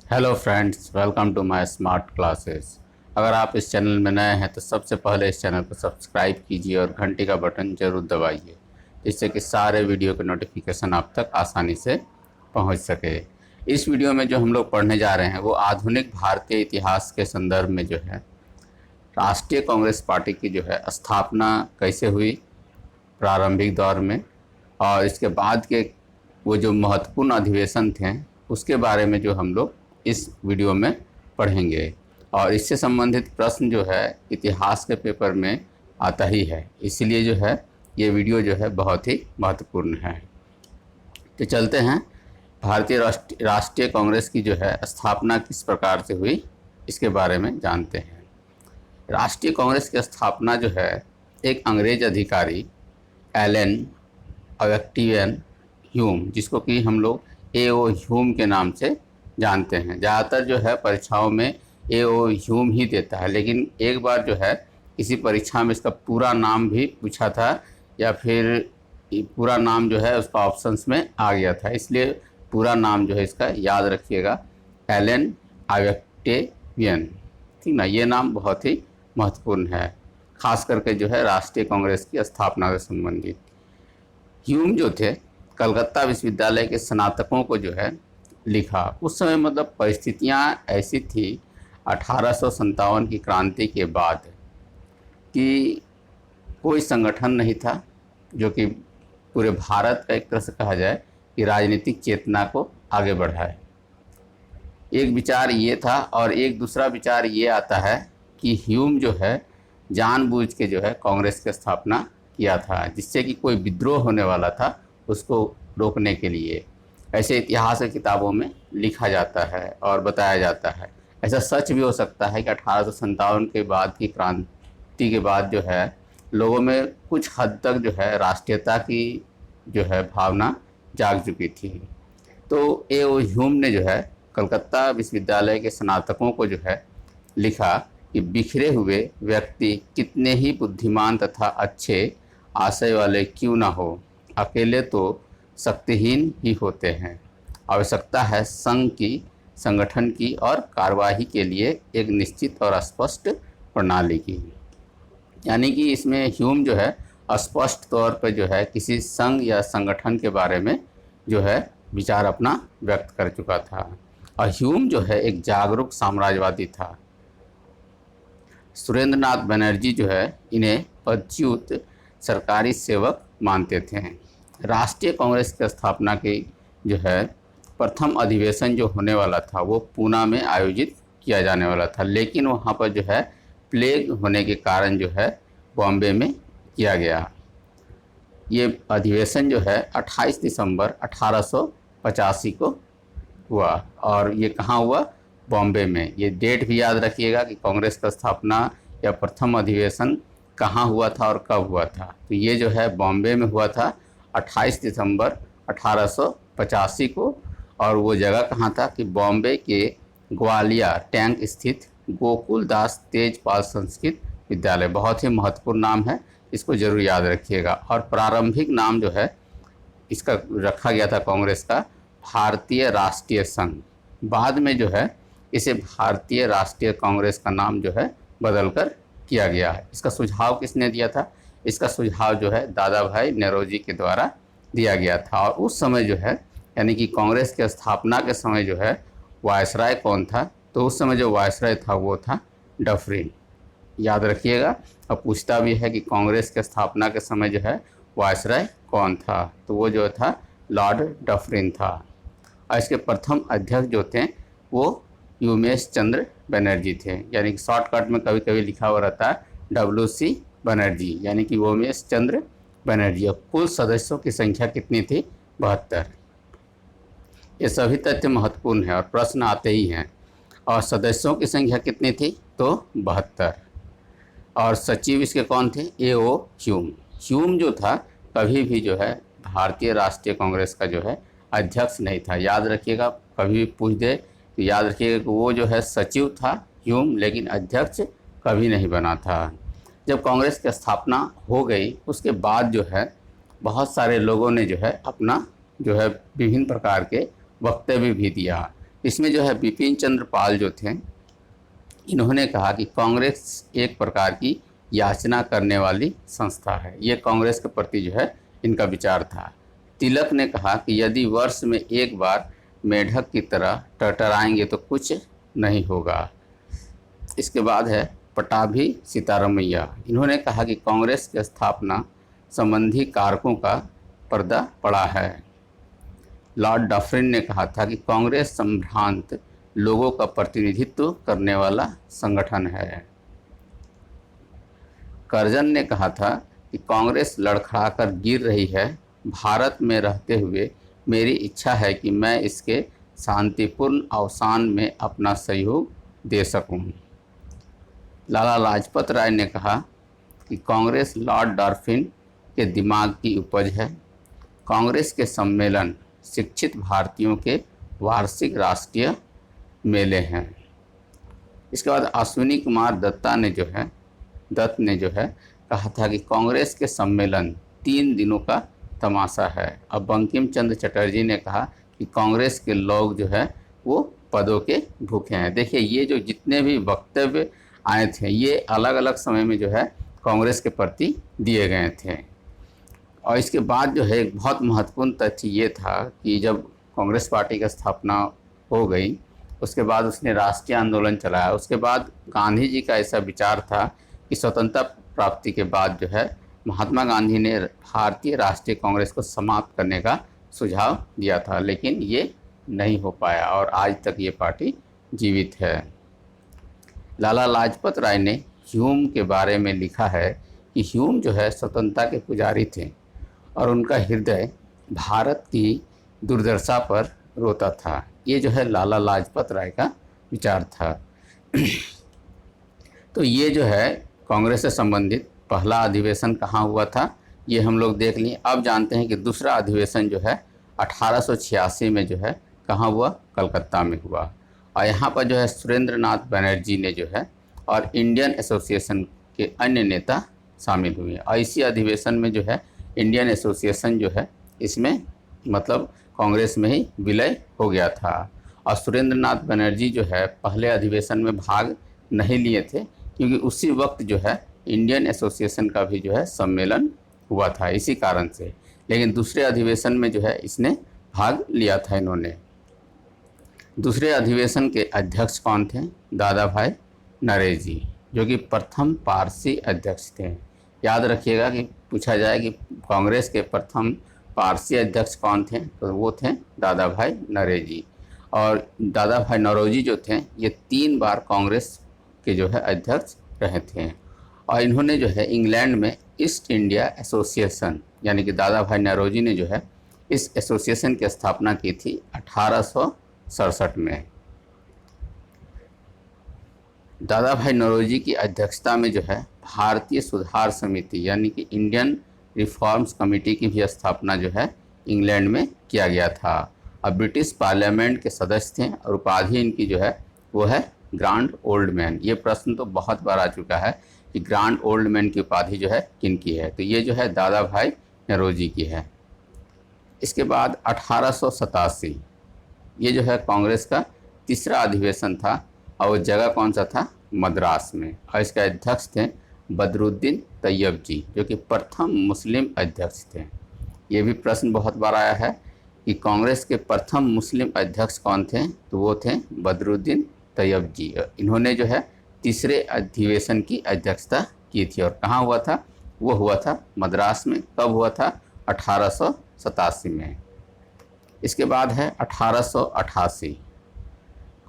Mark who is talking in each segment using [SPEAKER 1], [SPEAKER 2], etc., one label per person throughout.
[SPEAKER 1] Hello friends, welcome to my smart classes. अगर आप इस चैनल में नए हैं तो सबसे पहले इस चैनल को सब्सक्राइब कीजिए और घंटी का बटन जरूर दबाइए, जिससे कि सारे वीडियो के नोटिफिकेशन आप तक आसानी से पहुंच सके। इस वीडियो में जो हम लोग पढ़ने जा रहे हैं वो आधुनिक भारतीय इतिहास के संदर्भ में जो है राष्ट्रीय कांग्रेस पार्टी की जो है स्थापना कैसे हुई प्रारंभिक दौर में, और इसके बाद के वो जो महत्वपूर्ण अधिवेशन थे उसके बारे में जो हम लोग इस वीडियो में पढ़ेंगे। और इससे संबंधित प्रश्न जो है इतिहास के पेपर में आता ही है, इसलिए जो है ये वीडियो जो है बहुत ही महत्वपूर्ण है। तो चलते हैं, भारतीय राष्ट्रीय कांग्रेस की जो है स्थापना किस प्रकार से हुई इसके बारे में जानते हैं। राष्ट्रीय कांग्रेस की स्थापना जो है एक अंग्रेज अधिकारी एलन ऑक्टेवियन ह्यूम, जिसको कि हम लोग ए.ओ. ह्यूम के नाम से जानते हैं। ज़्यादातर जो है परीक्षाओं में ए.ओ. ह्यूम ही देता है, लेकिन एक बार जो है किसी परीक्षा में इसका पूरा नाम भी पूछा था, या फिर पूरा नाम जो है उसका ऑप्शंस में आ गया था, इसलिए पूरा नाम जो है इसका याद रखिएगा, एलन ऑक्टेवियन। ठीक ना, ये नाम बहुत ही महत्वपूर्ण है, खास करके जो है राष्ट्रीय कांग्रेस की स्थापना से संबंधित। ह्यूम जो थे कलकत्ता विश्वविद्यालय के स्नातकों को जो है लिखा। उस समय मतलब परिस्थितियां ऐसी थी 1857 की क्रांति के बाद कि कोई संगठन नहीं था जो कि पूरे भारत का एक तरह से कहा जाए कि राजनीतिक चेतना को आगे बढ़ाए। एक विचार ये था, और एक दूसरा विचार ये आता है कि ह्यूम जो है जानबूझ के जो है कांग्रेस की स्थापना किया था, जिससे कि कोई विद्रोह होने वाला था उसको रोकने के लिए। ऐसे इतिहास की किताबों में लिखा जाता है और बताया जाता है। ऐसा सच भी हो सकता है कि 1857 के बाद की क्रांति के बाद जो है लोगों में कुछ हद तक जो है राष्ट्रीयता की जो है भावना जाग चुकी थी। तो ए.ओ. ह्यूम ने जो है कलकत्ता विश्वविद्यालय के स्नातकों को जो है लिखा कि बिखरे हुए व्यक्ति कितने ही बुद्धिमान तथा अच्छे आशय वाले क्यों ना हो, अकेले तो शक्तिहीन ही होते हैं। आवश्यकता है संघ की, संगठन की और कार्यवाही के लिए एक निश्चित और स्पष्ट प्रणाली की। यानी कि इसमें ह्यूम जो है स्पष्ट तौर पर जो है किसी संघ या संगठन के बारे में जो है विचार अपना व्यक्त कर चुका था। और ह्यूम जो है एक जागरूक साम्राज्यवादी था। सुरेंद्रनाथ बनर्जी जो है इन्हें पदच्युत सरकारी सेवक मानते थे। राष्ट्रीय कांग्रेस की स्थापना की जो है प्रथम अधिवेशन जो होने वाला था वो पूना में आयोजित किया जाने वाला था, लेकिन वहाँ पर जो है प्लेग होने के कारण जो है बॉम्बे में किया गया। ये अधिवेशन जो है 28 दिसंबर 1885 को हुआ, और ये कहाँ हुआ? बॉम्बे में। ये डेट भी याद रखिएगा कि कांग्रेस का स्थापना या प्रथम अधिवेशन कहाँ हुआ था और कब हुआ था। तो ये जो है बॉम्बे में हुआ था 28 दिसंबर 1885 को। और वो जगह कहाँ था कि बॉम्बे के ग्वालियर टैंक स्थित गोकुल दास तेजपाल संस्कृत विद्यालय। बहुत ही महत्वपूर्ण नाम है, इसको जरूर याद रखिएगा। और प्रारंभिक नाम जो है इसका रखा गया था कांग्रेस का भारतीय राष्ट्रीय संघ। बाद में जो है इसे भारतीय राष्ट्रीय कांग्रेस का नाम जो है बदलकर किया गया है। इसका सुझाव किसने दिया था? इसका सुझाव जो है दादा भाई नेरोजी के द्वारा दिया गया था। और उस समय जो है यानी कि कांग्रेस के स्थापना के समय जो है वायसराय कौन था? तो उस समय जो वायसराय था वो था डफरिन। याद रखिएगा। और पूछता भी है कि कांग्रेस के स्थापना के समय जो है वायसराय कौन था? तो वो जो था लॉर्ड डफरिन था। और इसके प्रथम अध्यक्ष जो थे वो उमेश चंद्र बनर्जी थे। यानी कि शॉर्टकट में कभी कभी लिखा हुआ रहता है WC बनर्जी, यानी कि उमेश चंद्र बनर्जी। और कुल सदस्यों की संख्या कितनी थी? 72। ये सभी तथ्य महत्वपूर्ण है और प्रश्न आते ही हैं। और सदस्यों की संख्या कितनी थी? तो 72। और सचिव इसके कौन थे? ए.ओ. ह्यूम। ह्यूम जो था कभी भी जो है भारतीय राष्ट्रीय कांग्रेस का जो है अध्यक्ष नहीं था। याद रखिएगा, कभी भी पूछ दे तो याद रखिएगा कि वो जो है सचिव था ह्यूम, लेकिन अध्यक्ष कभी नहीं बना था। जब कांग्रेस की स्थापना हो गई उसके बाद जो है बहुत सारे लोगों ने जो है अपना जो है विभिन्न प्रकार के वक्तव्य भी दिया। इसमें जो है बिपिन चंद्र पाल जो थे, इन्होंने कहा कि कांग्रेस एक प्रकार की याचना करने वाली संस्था है। ये कांग्रेस के प्रति जो है इनका विचार था। तिलक ने कहा कि यदि वर्ष में एक बार मेढक की तरह टरटराएंगे तो कुछ नहीं होगा। इसके बाद है पटाभी सीतारमैया। इन्होंने कहा कि कांग्रेस की स्थापना संबंधी कारकों का पर्दा पड़ा है। लॉर्ड डफरिन ने कहा था कि कांग्रेस संभ्रांत लोगों का प्रतिनिधित्व करने वाला संगठन है। कर्जन ने कहा था कि कांग्रेस लड़खड़ाकर गिर रही है। भारत में रहते हुए मेरी इच्छा है कि मैं इसके शांतिपूर्ण अवसान में अपना सहयोग दे सकूं। लाला लाजपत राय ने कहा कि कांग्रेस लॉर्ड डॉल्फिन के दिमाग की उपज है। कांग्रेस के सम्मेलन शिक्षित भारतीयों के वार्षिक राष्ट्रीय मेले हैं। इसके बाद अश्विनी कुमार दत्त ने जो है कहा था कि कांग्रेस के सम्मेलन 3 दिनों का तमाशा है। अब बंकिम चंद्र चटर्जी ने कहा कि कांग्रेस के लोग जो है वो पदों के भूखे हैं। देखिए, ये जो जितने भी वक्तव्य आए थे ये अलग अलग समय में जो है कांग्रेस के प्रति दिए गए थे। और इसके बाद जो है एक बहुत महत्वपूर्ण तथ्य ये था कि जब कांग्रेस पार्टी की स्थापना हो गई, उसके बाद उसने राष्ट्रीय आंदोलन चलाया। उसके बाद गांधी जी का ऐसा विचार था कि स्वतंत्रता प्राप्ति के बाद जो है महात्मा गांधी ने भारतीय राष्ट्रीय कांग्रेस को समाप्त करने का सुझाव दिया था, लेकिन ये नहीं हो पाया और आज तक ये पार्टी जीवित है। लाला लाजपत राय ने ह्यूम के बारे में लिखा है कि ह्यूम जो है स्वतंत्रता के पुजारी थे और उनका हृदय भारत की दुर्दशा पर रोता था। ये जो है लाला लाजपत राय का विचार था। तो ये जो है कांग्रेस से संबंधित पहला अधिवेशन कहाँ हुआ था ये हम लोग देख लिए। अब जानते हैं कि दूसरा अधिवेशन जो है 1886 में जो है कहाँ हुआ, कलकत्ता में हुआ। और यहाँ पर जो है सुरेंद्र नाथ बनर्जी ने जो है और इंडियन एसोसिएशन के अन्य नेता शामिल हुए। और इसी अधिवेशन में जो है इंडियन एसोसिएशन जो है इसमें मतलब कांग्रेस में ही विलय हो गया था। और सुरेंद्र नाथ बनर्जी जो है पहले अधिवेशन में भाग नहीं लिए थे क्योंकि उसी वक्त जो है इंडियन एसोसिएशन का भी जो है सम्मेलन हुआ था इसी कारण से। लेकिन दूसरे अधिवेशन में जो है इसने भाग लिया था इन्होंने। दूसरे अधिवेशन के अध्यक्ष कौन थे? दादा भाई नौरोजी, जो कि प्रथम पारसी अध्यक्ष थे। याद रखिएगा कि पूछा जाए कि कांग्रेस के प्रथम पारसी अध्यक्ष कौन थे, तो वो थे दादा भाई नौरोजी। और दादा भाई नौरोजी जो थे ये 3 बार कांग्रेस के जो है अध्यक्ष रहे थे। और इन्होंने जो है इंग्लैंड में ईस्ट इंडिया एसोसिएशन यानी कि दादा भाई नौरोजी ने जो है इस एसोसिएशन की स्थापना की थी 1867 में। दादा भाई नौरोजी की अध्यक्षता में जो है भारतीय सुधार समिति यानी कि इंडियन रिफॉर्म्स कमेटी की भी स्थापना जो है इंग्लैंड में किया गया था। और ब्रिटिश पार्लियामेंट के सदस्य थे और उपाधि इनकी जो है वो है ग्रांड ओल्ड मैन। ये प्रश्न तो बहुत बार आ चुका है कि ग्रांड ओल्ड मैन की उपाधि जो है किनकी है, तो ये जो है दादा भाई नौरोजी की है। इसके बाद 1887 ये जो है कांग्रेस का तीसरा अधिवेशन था और वो जगह कौन सा था? मद्रास में। और इसके अध्यक्ष थे बदरुद्दीन तैयब जी, जो कि प्रथम मुस्लिम अध्यक्ष थे। ये भी प्रश्न बहुत बार आया है कि कांग्रेस के प्रथम मुस्लिम अध्यक्ष कौन थे, तो वो थे बदरुद्दीन तैयब जी। इन्होंने जो है तीसरे अधिवेशन की अध्यक्षता की थी और कहाँ हुआ था? वो हुआ था मद्रास में। कब हुआ था? 1887 में। इसके बाद है 1888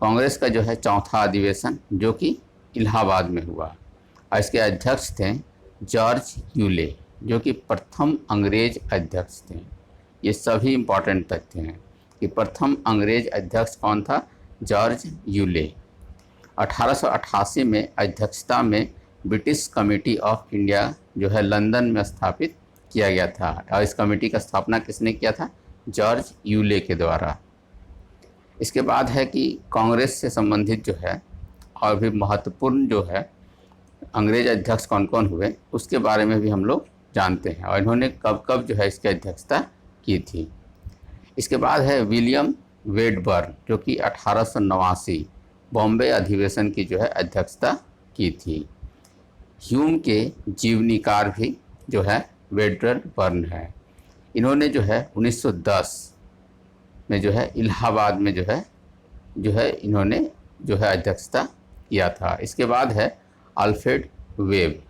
[SPEAKER 1] कांग्रेस का जो है चौथा अधिवेशन जो कि इलाहाबाद में हुआ। और इसके अध्यक्ष थे जॉर्ज यूले, जो कि प्रथम अंग्रेज अध्यक्ष थे। ये सभी इम्पॉर्टेंट तथ्य हैं कि प्रथम अंग्रेज अध्यक्ष कौन था? George Yule. 1888 में अध्यक्षता में ब्रिटिश कमेटी ऑफ इंडिया जो है लंदन में स्थापित किया गया था। और इस कमेटी का स्थापना किसने किया था? जॉर्ज यूले के द्वारा। इसके बाद है कि कांग्रेस से संबंधित जो है और भी महत्वपूर्ण जो है अंग्रेज अध्यक्ष कौन कौन हुए उसके बारे में भी हम लोग जानते हैं और इन्होंने कब कब जो है इसकी अध्यक्षता की थी। इसके बाद है विलियम वेडबर्न, जो कि 1889 बॉम्बे अधिवेशन की जो है अध्यक्षता की थी। ह्यूम के जीवनीकार भी जो है वेडबर्न है। इन्होंने जो है 1910 में जो है इलाहाबाद में जो है इन्होंने जो है अध्यक्षता किया था। इसके बाद है अल्फ्रेड वेब,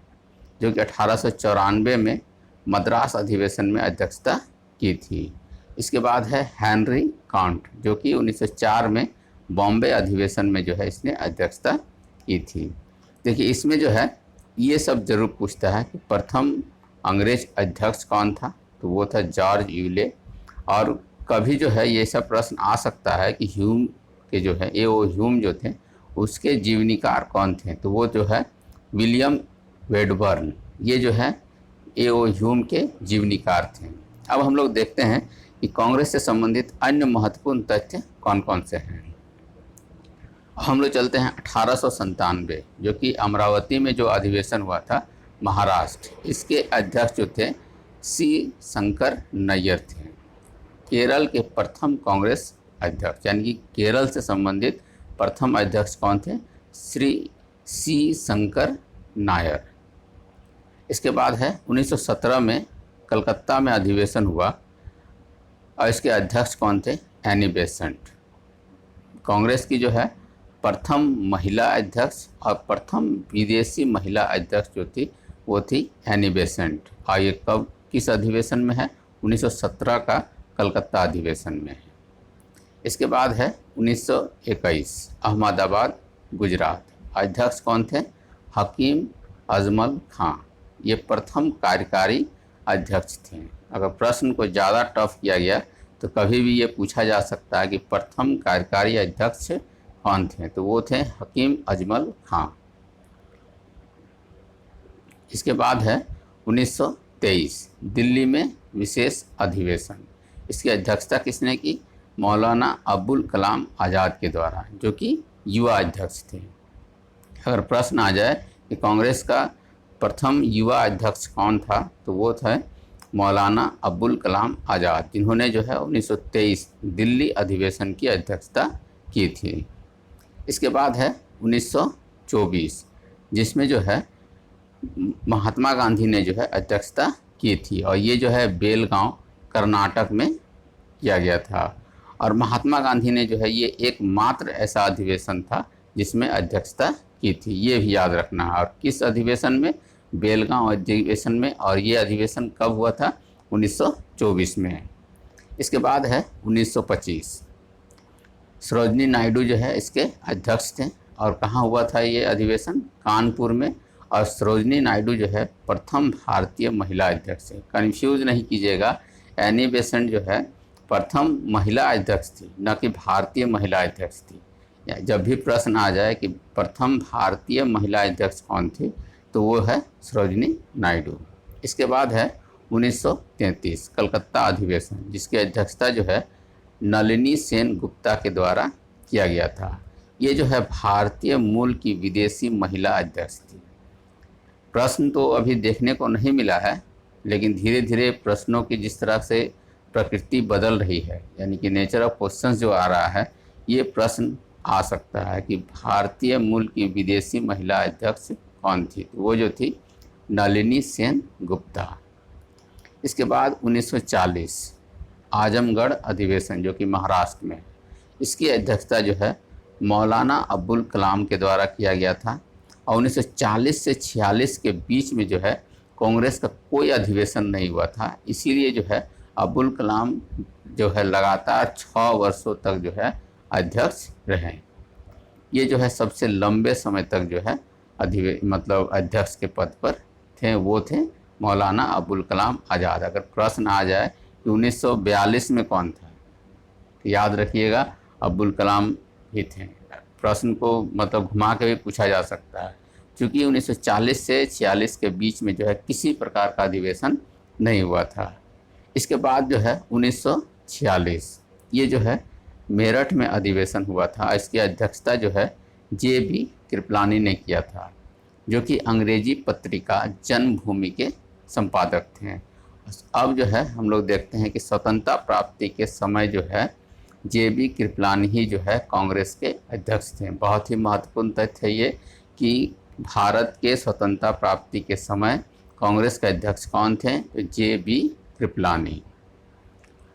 [SPEAKER 1] जो कि 1894 में मद्रास अधिवेशन में अध्यक्षता की थी। इसके बाद है हेनरी कांट, जो कि 1904 में बॉम्बे अधिवेशन में जो है इसने अध्यक्षता की थी। देखिए इसमें जो है ये सब जरूर पूछता है कि प्रथम अंग्रेज अध्यक्ष कौन था, तो वो था जॉर्ज यूले। और कभी जो है ये सब प्रश्न आ सकता है कि ह्यूम के जो है ए ओ ह्यूम जो थे उसके जीवनीकार कौन थे, तो वो जो है विलियम वेडबर्न, ये जो है ए ओ ह्यूम के जीवनीकार थे। अब हम लोग देखते हैं कि कांग्रेस से संबंधित अन्य महत्वपूर्ण तथ्य कौन कौन से हैं। हम लोग चलते हैं 1897, जो कि अमरावती में जो अधिवेशन हुआ था महाराष्ट्र, इसके अध्यक्ष जो थे सी शंकर नैयर थे। केरल के प्रथम कांग्रेस अध्यक्ष, यानी कि केरल से संबंधित प्रथम अध्यक्ष कौन थे, श्री सी शंकर नायर। इसके बाद है 1917 में कलकत्ता में अधिवेशन हुआ और इसके अध्यक्ष कौन थे, एनी बेसेंट। कांग्रेस की जो है प्रथम महिला अध्यक्ष और प्रथम विदेशी महिला अध्यक्ष जो थी वो थी एनी बेसेंट। और ये कब किस अधिवेशन में है, 1917 का कलकत्ता अधिवेशन में है। इसके बाद है 1921 अहमदाबाद गुजरात, अध्यक्ष कौन थे, हकीम अजमल खां, ये प्रथम कार्यकारी अध्यक्ष थे। अगर प्रश्न को ज़्यादा टफ किया गया तो कभी भी ये पूछा जा सकता है कि प्रथम कार्यकारी अध्यक्ष कौन थे, तो वो थे हकीम अजमल खां। इसके बाद है 1923 दिल्ली में विशेष अधिवेशन, इसकी अध्यक्षता किसने की, मौलाना अबुल कलाम आज़ाद के द्वारा, जो कि युवा अध्यक्ष थे। अगर प्रश्न आ जाए कि कांग्रेस का प्रथम युवा अध्यक्ष कौन था, तो वो थे मौलाना अबुल कलाम आज़ाद, जिन्होंने जो है 1923 दिल्ली अधिवेशन की अध्यक्षता की थी। इसके बाद है 1924, जिसमें जो है महात्मा गांधी ने जो है अध्यक्षता की थी, और ये जो है बेलगांव कर्नाटक में किया गया था। और महात्मा गांधी ने जो है ये एकमात्र ऐसा अधिवेशन था जिसमें अध्यक्षता की थी, ये भी याद रखना है। और किस अधिवेशन में, बेलगांव अधिवेशन में, और ये अधिवेशन कब हुआ था, 1924 में। इसके बाद है 1925, सरोजनी नायडू जो है इसके अध्यक्ष थे। और कहाँ हुआ था ये अधिवेशन, कानपुर में। और सरोजनी नायडू जो है प्रथम भारतीय महिला अध्यक्ष है, कन्फ्यूज नहीं कीजिएगा, एनी बेसेंट जो है प्रथम महिला अध्यक्ष थी, न कि भारतीय महिला अध्यक्ष थी। जब भी प्रश्न आ जाए कि प्रथम भारतीय महिला अध्यक्ष कौन थी, तो वो है सरोजनी नायडू। इसके बाद है 1933 कलकत्ता अधिवेशन, जिसकी अध्यक्षता जो है नलिनी सेन गुप्ता के द्वारा किया गया था। ये जो है भारतीय मूल की विदेशी महिला अध्यक्ष थी। प्रश्न तो अभी देखने को नहीं मिला है, लेकिन धीरे धीरे प्रश्नों की जिस तरह से प्रकृति बदल रही है, यानी कि नेचर ऑफ क्वेश्चंस जो आ रहा है, ये प्रश्न आ सकता है कि भारतीय मूल की विदेशी महिला अध्यक्ष कौन थी, तो वो जो थी नलिनी सेन गुप्ता। इसके बाद 1940 आजमगढ़ अधिवेशन, जो कि महाराष्ट्र में, इसकी अध्यक्षता जो है मौलाना अबुल कलाम के द्वारा किया गया था। और 1940 से 46 के बीच में जो है कांग्रेस का कोई अधिवेशन नहीं हुआ था, इसीलिए जो है अबुल कलाम जो है लगातार 6 वर्षों तक जो है अध्यक्ष रहे। ये जो है सबसे लंबे समय तक जो है अध्यक्ष के पद पर थे, वो थे मौलाना अबुल कलाम आज़ाद। अगर प्रश्न आ जाए कि 1942 में कौन था, तो याद रखिएगा अबुल कलाम ही थे। प्रश्न को घुमा के भी पूछा जा सकता है, क्योंकि 1940 से 46 के बीच में जो है किसी प्रकार का अधिवेशन नहीं हुआ था। इसके बाद जो है 1946 ये जो है मेरठ में अधिवेशन हुआ था। इसकी अध्यक्षता जो है JB कृपलानी ने किया था, जो कि अंग्रेजी पत्रिका जन्मभूमि के संपादक थे। अब जो है हम लोग देखते हैं कि स्वतंत्रता प्राप्ति के समय जो है JB कृपलानी ही जो है कांग्रेस के अध्यक्ष थे। बहुत ही महत्वपूर्ण तथ्य है ये कि भारत के स्वतंत्रता प्राप्ति के समय कांग्रेस के अध्यक्ष कौन थे? तो JB कृपलानी।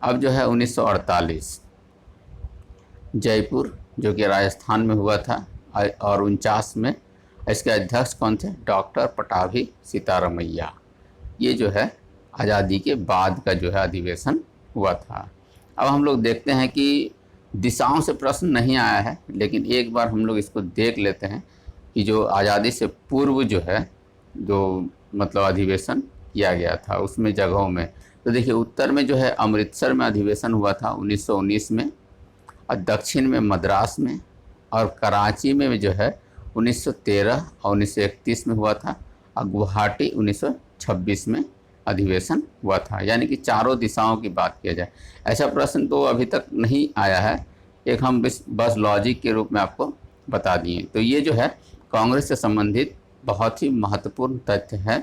[SPEAKER 1] अब जो है 1948 जयपुर जो कि राजस्थान में हुआ था और 49 में इसके अध्यक्ष कौन थे? डॉक्टर पटाभी सीतारमैया। ये जो है आज़ादी के बाद का जो है अधिवेशन हुआ था। अब हम लोग देखते हैं कि दिशाओं से प्रश्न नहीं आया है, लेकिन एक बार हम लोग इसको देख लेते हैं कि जो आज़ादी से पूर्व जो है जो मतलब अधिवेशन किया गया था उसमें जगहों में, तो देखिए उत्तर में जो है अमृतसर में अधिवेशन हुआ था 1919 में, और दक्षिण में मद्रास में, और कराची में जो है 1913 और 1931 में हुआ था, और गुवाहाटी 1926 में अधिवेशन हुआ था। यानी कि चारों दिशाओं की बात किया जाए, ऐसा प्रश्न तो अभी तक नहीं आया है। एक हम बस लॉजिक के रूप में आपको बता दिए। तो ये जो है कांग्रेस से संबंधित बहुत ही महत्वपूर्ण तथ्य है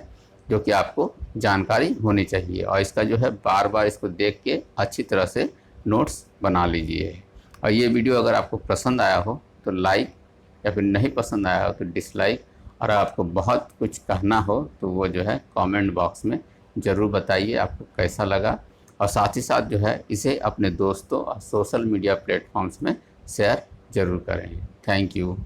[SPEAKER 1] जो कि आपको जानकारी होनी चाहिए, और इसका जो है बार बार इसको देख के अच्छी तरह से नोट्स बना लीजिए। और ये वीडियो अगर आपको पसंद आया हो तो लाइक, या फिर नहीं पसंद आया हो तो डिसलाइक, और आपको बहुत कुछ कहना हो तो वो जो है कमेंट बॉक्स में ज़रूर बताइए आपको कैसा लगा। और साथ ही साथ जो है इसे अपने दोस्तों और सोशल मीडिया प्लेटफॉर्म्स में शेयर ज़रूर करें। Thank you.